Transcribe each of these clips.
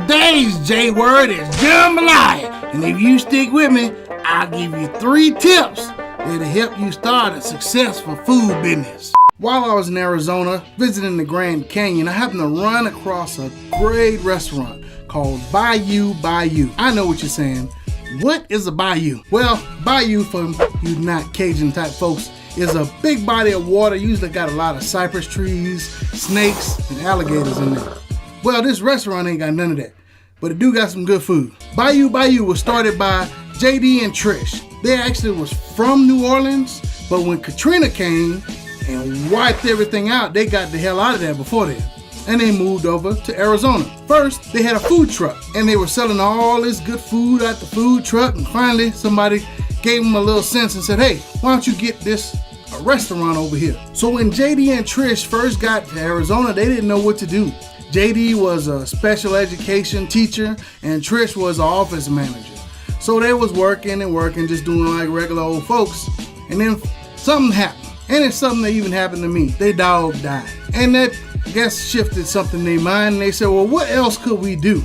Today's J word is jambalaya, and if you stick with me, I'll give you 3 tips that'll help you start a successful food business. While I was in Arizona visiting the Grand Canyon, I happened to run across a great restaurant called Bayou By You. I know what you're saying. What is a bayou? Well, bayou, for you not Cajun type folks, is a big body of water, usually got a lot of cypress trees, snakes, and alligators in there. Well, this restaurant ain't got none of that, but it do got some good food. Bayou By You was started by JD and Trish. They actually was from New Orleans, but when Katrina came and wiped everything out, they got the hell out of there before then. And they moved over to Arizona. First, they had a food truck, and they were selling all this good food at the food truck, and finally somebody gave them a little sense and said, hey, why don't you get this a restaurant over here? So when JD and Trish first got to Arizona, they didn't know what to do. JD was a special education teacher, and Trish was an office manager. So they was working and working, just doing like regular old folks, and then something happened. And it's something that even happened to me. Their dog died. And that, I guess, shifted something in their mind. And they said, well, what else could we do?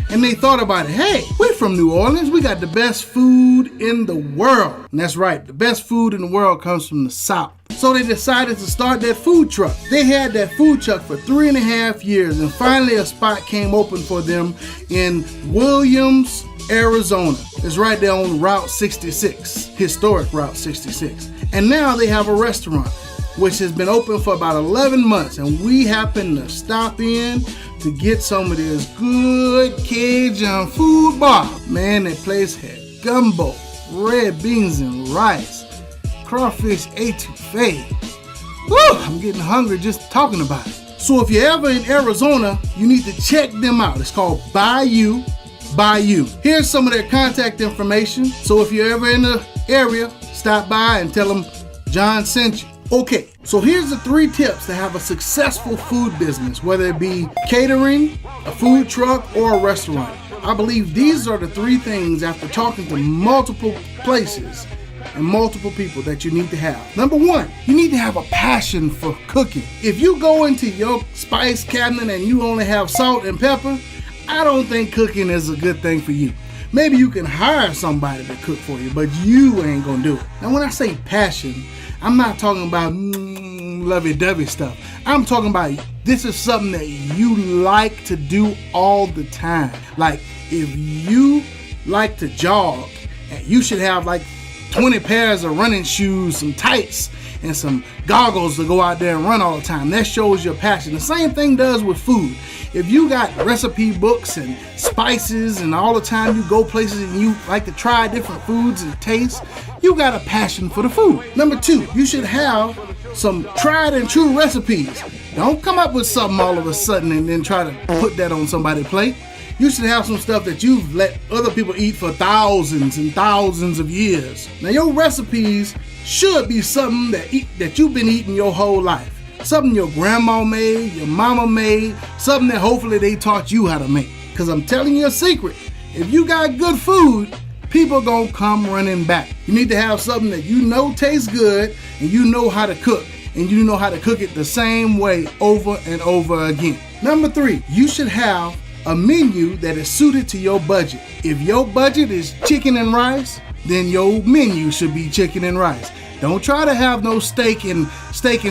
And they thought about it. Hey, we're from New Orleans. We got the best food in the world. And that's right. The best food in the world comes from the South. So they decided to start that food truck. They had that food truck for 3.5 years. And finally a spot came open for them in Williams, Arizona. It's right there on Route 66, historic Route 66. And now they have a restaurant, which has been open for about 11 months. And we happen to stop in to get some of this good Cajun food bar. Man, that place had gumbo, red beans and rice, crawfish etouffee. Woo, I'm getting hungry just talking about it. So if you're ever in Arizona, you need to check them out. It's called Bayou By You. Here's some of their contact information. So if you're ever in the area, stop by and tell them John sent you. Okay, so here's the 3 tips to have a successful food business, whether it be catering, a food truck, or a restaurant. I believe these are the 3 things after talking to multiple places and multiple people that you need to have. Number 1, you need to have a passion for cooking. If you go into your spice cabinet and you only have salt and pepper, I don't think cooking is a good thing for you. Maybe you can hire somebody to cook for you, but you ain't gonna do it. Now when I say passion, I'm not talking about lovey-dovey stuff. I'm talking about this is something that you like to do all the time. Like if you like to jog, you should have like 20 pairs of running shoes, some tights, and some goggles to go out there and run all the time. That shows your passion. The same thing does with food. If you got recipe books and spices and all the time you go places and you like to try different foods and tastes, you got a passion for the food. Number 2, you should have some tried and true recipes. Don't come up with something all of a sudden and then try to put that on somebody's plate. You should have some stuff that you've let other people eat for thousands and thousands of years. Now your recipes should be something that you've been eating your whole life. Something your grandma made, your mama made, something that hopefully they taught you how to make. Because I'm telling you a secret, if you got good food, people gonna come running back. You need to have something that you know tastes good and you know how to cook. And you know how to cook it the same way over and over again. Number 3, you should have a menu that is suited to your budget. If your budget is chicken and rice, then your menu should be chicken and rice. Don't try to have no steak and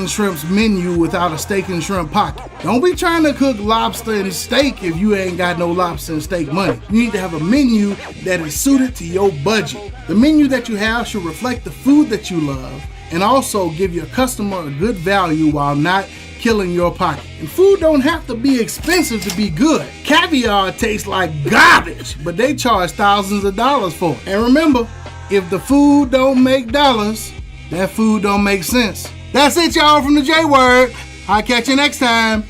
shrimp's menu without a steak and shrimp pocket. Don't be trying to cook lobster and steak if you ain't got no lobster and steak money. You need to have a menu that is suited to your budget. The menu that you have should reflect the food that you love and also give your customer a good value while not killing your pocket. And food don't have to be expensive to be good. Caviar tastes like garbage, but they charge thousands of dollars for it. And remember, if the food don't make dollars, that food don't make sense. That's it, y'all, from the J Word. I'll catch you next time.